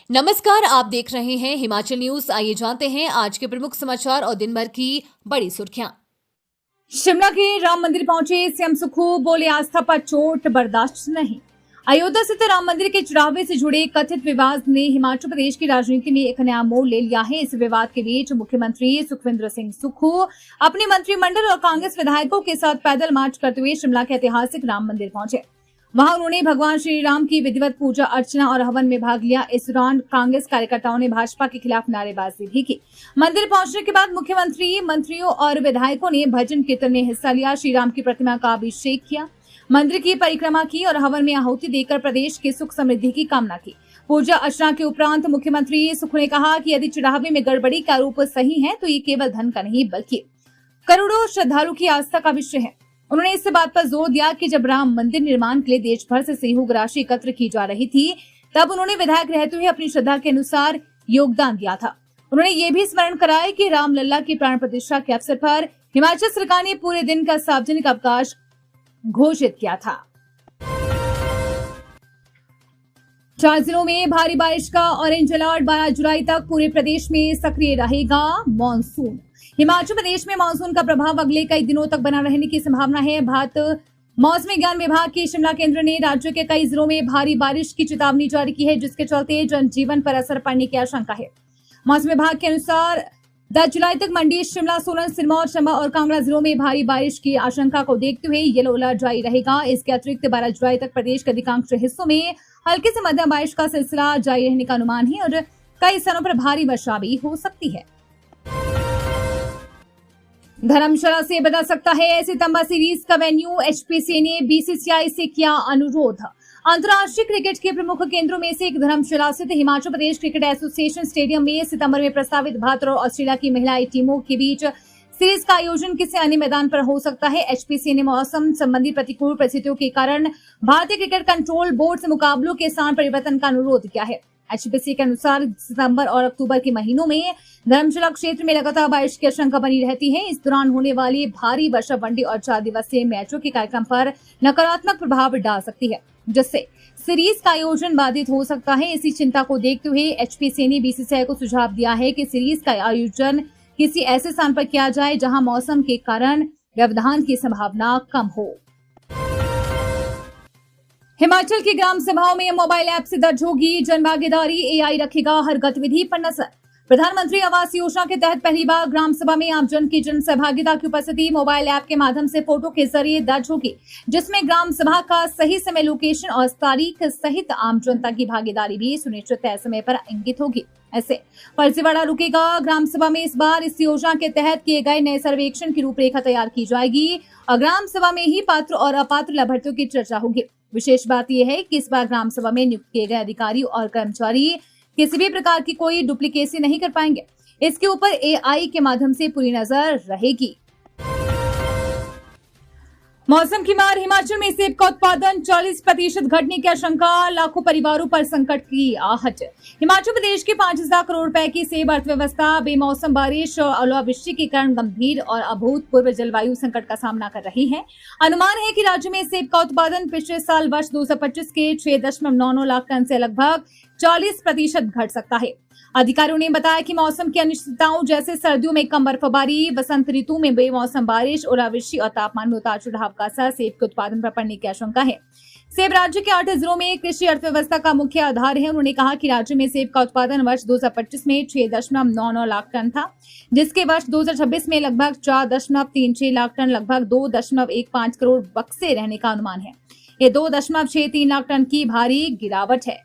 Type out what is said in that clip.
नमस्कार, आप देख रहे हैं हिमाचल न्यूज। आइए जानते हैं आज के प्रमुख समाचार और दिन भर की बड़ी सुर्खियां। शिमला के राम मंदिर पहुंचे सीएम सुक्खू, बोले आस्था पर चोट बर्दाश्त नहीं। अयोध्या स्थित राम मंदिर के चढ़ावे से जुड़े कथित विवाद ने हिमाचल प्रदेश की राजनीति में एक नया मोड़ ले लिया है। इस विवाद के बीच मुख्यमंत्री सुखविंदर सिंह सुक्खू अपने मंत्रिमंडल और कांग्रेस विधायकों के साथ पैदल मार्च करते हुए शिमला के ऐतिहासिक राम मंदिर पहुंचे। वहां उन्होंने भगवान श्री राम की विधिवत पूजा अर्चना और हवन में भाग लिया। इस दौरान कांग्रेस कार्यकर्ताओं ने भाजपा के खिलाफ नारेबाजी भी की। मंदिर पहुंचने के बाद मुख्यमंत्री, मंत्रियों और विधायकों ने भजन कीर्तन में हिस्सा लिया। श्री राम की प्रतिमा का अभिषेक किया, मंदिर की परिक्रमा की और हवन में आहुति देकर प्रदेश की सुख समृद्धि की कामना की। पूजा अर्चना के उपरांत मुख्यमंत्री सुक्खू ने कहा कि यदि चढ़ावे में गड़बड़ी का आरोप सही है तो ये केवल धन का नहीं बल्कि करोड़ों श्रद्धालु की आस्था का विषय है। उन्होंने इस बात पर जोर दिया कि जब राम मंदिर निर्माण के लिए देश भर से सहयोग राशि एकत्र की जा रही थी, तब उन्होंने विधायक रहते हुए अपनी श्रद्धा के अनुसार योगदान दिया था। उन्होंने ये भी स्मरण कराया कि रामलला की प्राण प्रतिष्ठा के अवसर पर हिमाचल सरकार ने पूरे दिन का सार्वजनिक अवकाश घोषित किया था। 4 जिलों में भारी बारिश का ऑरेंज अलर्ट, 12 जुलाई तक पूरे प्रदेश में सक्रिय रहेगा मॉनसून। हिमाचल प्रदेश में मानसून का प्रभाव अगले कई दिनों तक बना रहने की संभावना है। भारत मौसम विज्ञान विभाग के शिमला केंद्र ने राज्य के कई जिलों में भारी बारिश की चेतावनी जारी की है, जिसके चलते जनजीवन पर असर पड़ने की आशंका है। मौसम विभाग के अनुसार 10 जुलाई तक मंडी, शिमला, सोलन, सिरमौर, चंबा और कांगड़ा जिलों में भारी बारिश की आशंका को देखते हुए येलो अलर्ट जारी रहेगा। इसके अतिरिक्त 12 जुलाई तक प्रदेश के अधिकांश हिस्सों में हल्की से मध्यम बारिश का सिलसिला जारी रहने का अनुमान है और कई स्थानों पर भारी वर्षा भी हो सकती है। धर्मशाला से बदल सकता है सितंबर सीरीज का वेन्यू, एचपीसीए ने बीसीसीआई से किया अनुरोध। अंतर्राष्ट्रीय क्रिकेट के प्रमुख केंद्रों में से एक धर्मशाला स्थित Himachal Pradesh cricket association stadium में सितंबर में प्रस्तावित भारत और ऑस्ट्रेलिया की महिला टीमों के बीच सीरीज का आयोजन किसी अन्य मैदान पर हो सकता है। एचपीसीए ने मौसम संबंधी प्रतिकूल परिस्थितियों के कारण भारतीय क्रिकेट कंट्रोल बोर्ड से मुकाबलों के स्थान परिवर्तन का अनुरोध किया है। एचपीसीए के अनुसार सितंबर और अक्टूबर के महीनों में धर्मशाला क्षेत्र में लगातार बारिश की आशंका बनी रहती है। इस दौरान होने वाली भारी वर्षा वनडे और 4 दिवसीय मैचों के कार्यक्रम पर नकारात्मक प्रभाव डाल सकती है, जिससे सीरीज का आयोजन बाधित हो सकता है। इसी चिंता को देखते हुए एचपीसीए ने बीसीसीआई को सुझाव दिया है कि सीरीज का आयोजन किसी ऐसे स्थान पर किया जाए जहां मौसम के कारण व्यवधान की संभावना कम हो। हिमाचल की ग्राम सभाओं में मोबाइल ऐप से दर्ज होगी जनभागीदारी, एआई रखेगा हर गतिविधि पर नजर। प्रधानमंत्री आवास योजना के तहत पहली बार ग्राम सभा में आमजन की जन सहभागिता की उपस्थिति मोबाइल ऐप के माध्यम से फोटो के जरिए दर्ज होगी, जिसमें ग्राम सभा का सही समय, लोकेशन और तारीख सहित आम जनता की भागीदारी भी सुनिश्चित तय समय पर इंगित होगी। ऐसे फर्जीवाड़ा रुकेगा। ग्राम सभा में इस बार इस योजना के तहत किए गए नए सर्वेक्षण की रूपरेखा तैयार की जाएगी और ग्राम सभा में ही पात्र और अपात्र लाभार्थियों की चर्चा होगी। विशेष बात यह है कि इस बार ग्राम सभा में नियुक्त किए गए अधिकारी और कर्मचारी किसी भी प्रकार की कोई डुप्लीकेसी नहीं कर पाएंगे। इसके ऊपर एआई के माध्यम से पूरी नजर रहेगी। मौसम की मार, हिमाचल में सेब का उत्पादन 40% घटने की आशंका, लाखों परिवारों पर संकट की आहट। हिमाचल प्रदेश के 5000 करोड़ रुपए की सेब अर्थव्यवस्था बेमौसम बारिश और ओलावृष्टि के कारण गंभीर और अभूतपूर्व जलवायु संकट का सामना कर रही है। अनुमान है कि राज्य में सेब का उत्पादन पिछले साल वर्ष 2025 के 6.99 लाख टन से लगभग 40% घट सकता है। अधिकारियों ने बताया कि मौसम की अनिश्चितताओं जैसे सर्दियों में कम बर्फबारी, वसंत ऋतु में बेमौसम बारिश, ओलावृष्टि और तापमान में उतार चढ़ाव का असर सेब के उत्पादन पर पड़ने की आशंका है। सेब राज्य के 8 जिलों में कृषि अर्थव्यवस्था का मुख्य आधार है। उन्होंने कहा कि राज्य में सेब का उत्पादन वर्ष 2025 में 6.99 लाख टन था, जिसके वर्ष 2026 में लगभग 4.36 लाख टन, लगभग 2.15 करोड़ बक्से रहने का अनुमान है। ये 2.63 लाख टन की भारी गिरावट है।